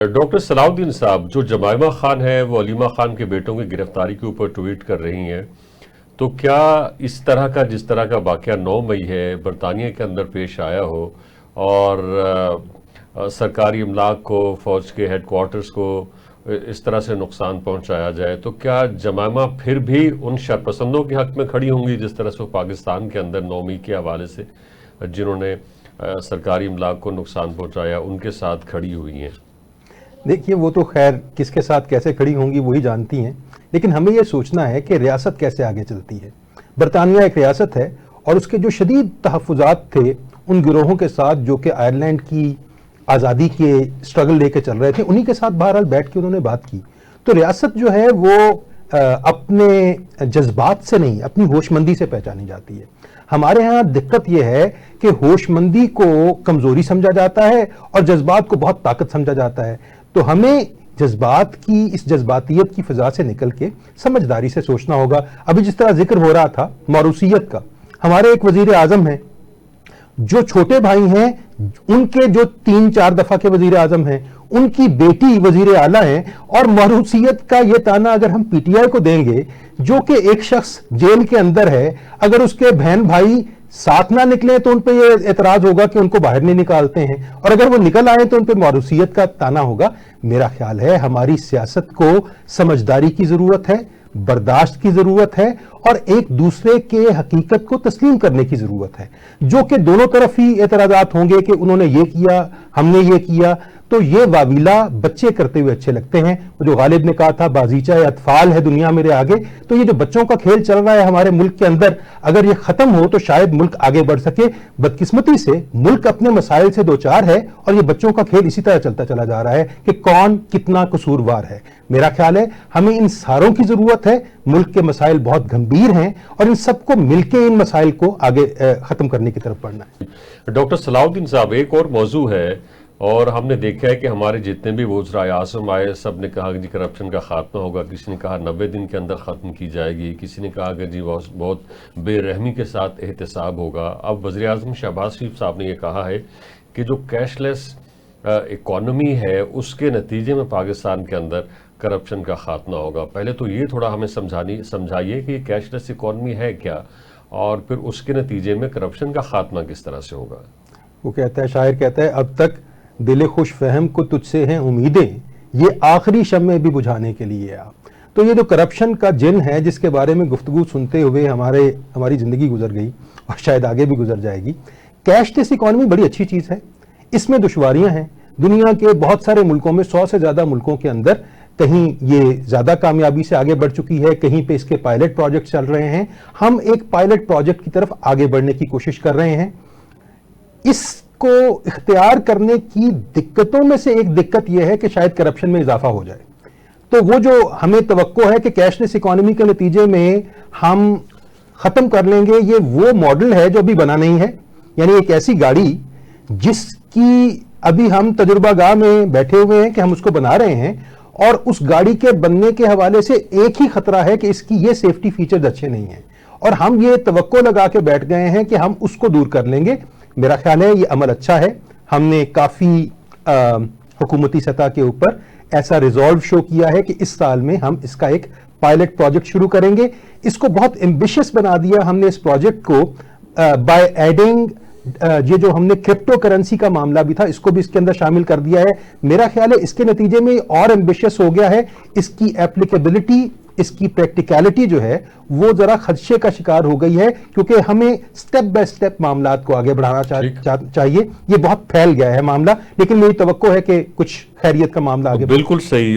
Doctor صلاح الدین صاحب، جو جمائمہ خان ہے وہ علیمہ خان کے بیٹوں کی گرفتاری کے اوپر ٹویٹ کر رہی ہیں، تو کیا اس طرح کا جس طرح کا واقعہ 9 مئی ہے برطانیہ کے اندر پیش آیا ہو اور سرکاری املاک کو، فوج کے ہیڈ کوارٹرز کو اس طرح سے نقصان پہنچایا جائے، تو کیا جمائمہ پھر بھی ان شرپسندوں کے حق میں کھڑی ہوں گی جس طرح سے وہ پاکستان کے اندر 9 مئی کے حوالے سے جنہوں نے سرکاری املاک کو نقصان پہنچایا ان کے ساتھ کھڑی ہوئی ہیں؟ دیکھیے، وہ تو خیر کس کے ساتھ کیسے کھڑی ہوں گی وہی جانتی ہیں، لیکن ہمیں یہ سوچنا ہے کہ ریاست کیسے آگے چلتی ہے۔ برطانیہ ایک ریاست ہے اور اس کے جو شدید تحفظات تھے ان گروہوں کے ساتھ جو کہ آئرلینڈ کی آزادی کے سٹرگل لے کے چل رہے تھے، انہی کے ساتھ بہرحال بیٹھ کے انہوں نے بات کی۔ تو ریاست جو ہے وہ اپنے جذبات سے نہیں، اپنی ہوش مندی سے پہچانی جاتی ہے۔ ہمارے ہاں دقت یہ ہے کہ ہوش مندی کو کمزوری سمجھا جاتا ہے اور جذبات کو بہت طاقت سمجھا جاتا ہے۔ تو ہمیں جذبات کی، اس جذباتیت کی فضا سے نکل کے سمجھداری سے سوچنا ہوگا۔ ابھی جس طرح ذکر ہو رہا تھا موروثیت کا، ہمارے ایک وزیر اعظم ہیں، جو چھوٹے بھائی ہیں ان کے جو 3-4 دفعہ کے وزیر اعظم ہیں، ان کی بیٹی وزیر اعلیٰ ہیں، اور موروثیت کا یہ تانا اگر ہم پی ٹی آئی کو دیں گے، جو کہ ایک شخص جیل کے اندر ہے، اگر اس کے بہن بھائی ساتھ نہ نکلیں تو ان پہ یہ اعتراض ہوگا کہ ان کو باہر نہیں نکالتے ہیں، اور اگر وہ نکل آئیں تو ان پہ موروثیت کا تانا ہوگا۔ میرا خیال ہے ہماری سیاست کو سمجھداری کی ضرورت ہے، برداشت کی ضرورت ہے، اور ایک دوسرے کے حقیقت کو تسلیم کرنے کی ضرورت ہے۔ جو کہ دونوں طرف ہی اعتراضات ہوں گے کہ انہوں نے یہ کیا، ہم نے یہ کیا، تو یہ واویلا بچے کرتے ہوئے اچھے لگتے ہیں۔ جو غالب نے کہا تھا بازیچہ اطفال ہے دنیا میرے آگے، تو یہ جو بچوں کا کھیل چل رہا ہے ہمارے ملک کے اندر، اگر یہ ختم ہو تو شاید ملک آگے بڑھ سکے۔ بدقسمتی سے ملک اپنے مسائل سے دوچار ہے اور یہ بچوں کا کھیل اسی طرح چلتا چلا جا رہا ہے کہ کون کتنا قصوروار ہے۔ میرا خیال ہے ہمیں ان ساروں کی ضرورت ہے۔ ملک کے مسائل بہت گمبھیر ہیں اور ان سب کو مل کے ان مسائل کو آگے ختم کرنے کی طرف بڑھنا ہے۔ ڈاکٹر صلاح الدین صاحب، ایک اور موضوع ہے اور ہم نے دیکھا ہے کہ ہمارے جتنے بھی وزرائے اعظم آئے سب نے کہا کہ جی کرپشن کا خاتمہ ہوگا، کسی نے کہا 90 دن کے اندر ختم کی جائے گی، کسی نے کہا کہ جی بہت بے رحمی کے ساتھ احتساب ہوگا۔ اب وزیر اعظم شہباز شریف صاحب نے یہ کہا ہے کہ جو کیش لیس اکانومی ہے اس کے نتیجے میں پاکستان کے اندر کرپشن کا خاتمہ ہوگا۔ پہلے تو یہ تھوڑا ہمیں سمجھائیے کہ یہ کیش لیس اکانومی ہے کیا، اور پھر اس کے نتیجے میں کرپشن کا خاتمہ کس طرح سے ہوگا؟ وہ کہتا ہے، شاعر کہتا ہے، اب تک دل خوش فہم کو تجھ سے ہیں امیدیں، یہ آخری شمع بھی بجھانے کے لیے آپ۔ تو یہ جو کرپشن کا جن ہے جس کے بارے میں گفتگو سنتے ہوئے ہماری زندگی گزر گئی اور شاید آگے بھی گزر جائے گی۔ کیش لیس اکانومی بڑی اچھی چیز ہے، اس میں دشواریاں ہیں۔ دنیا کے بہت سارے ملکوں میں، 100 سے زیادہ ملکوں کے اندر کہیں یہ زیادہ کامیابی سے آگے بڑھ چکی ہے، کہیں پہ اس کے پائلٹ پروجیکٹ چل رہے ہیں۔ ہم ایک پائلٹ پروجیکٹ کی طرف آگے بڑھنے کی کوشش کر رہے ہیں۔ اس کو اختیار کرنے کی دقتوں میں سے ایک دقت یہ ہے کہ شاید کرپشن میں اضافہ ہو جائے۔ تو وہ جو ہمیں توقع ہے کہ کیش لیس اکانومی کے نتیجے میں ہم ختم کر لیں گے، یہ وہ ماڈل ہے جو ابھی بنا نہیں ہے۔ یعنی ایک ایسی گاڑی جس کی ابھی ہم تجربہ گاہ میں بیٹھے ہوئے ہیں کہ ہم اس کو بنا رہے ہیں، اور اس گاڑی کے بننے کے حوالے سے ایک ہی خطرہ ہے کہ اس کی یہ سیفٹی فیچرز اچھے نہیں ہیں، اور ہم یہ توقع لگا کے بیٹھ گئے ہیں کہ ہم اس کو دور کر لیں گے۔ میرا خیال ہے یہ عمل اچھا ہے، ہم نے کافی حکومتی سطح کے اوپر ایسا ریزولو شو کیا ہے کہ اس سال میں ہم اس کا ایک پائلٹ پروجیکٹ شروع کریں گے۔ اس کو بہت ایمبیشس بنا دیا ہم نے اس پروجیکٹ کو، بائی ایڈنگ یہ جو ہم نے کرپٹو کرنسی کا معاملہ بھی تھا اس کو بھی اس کے اندر شامل کر دیا ہے۔ میرا خیال ہے اس کے نتیجے میں اور ایمبیشس ہو گیا ہے، اس کی ایپلیکیبلٹی، اس کی پریکٹیکلٹی جو ہے وہ ذرا خدشے کا شکار ہو گئی ہے، کیونکہ ہمیں سٹیپ بائی سٹیپ معاملات کو آگے بڑھانا چاہیے۔ یہ بہت پھیل گیا ہے معاملہ، لیکن میری توقع ہے کہ کچھ خیریت کا معاملہ آگے بالکل صحیح۔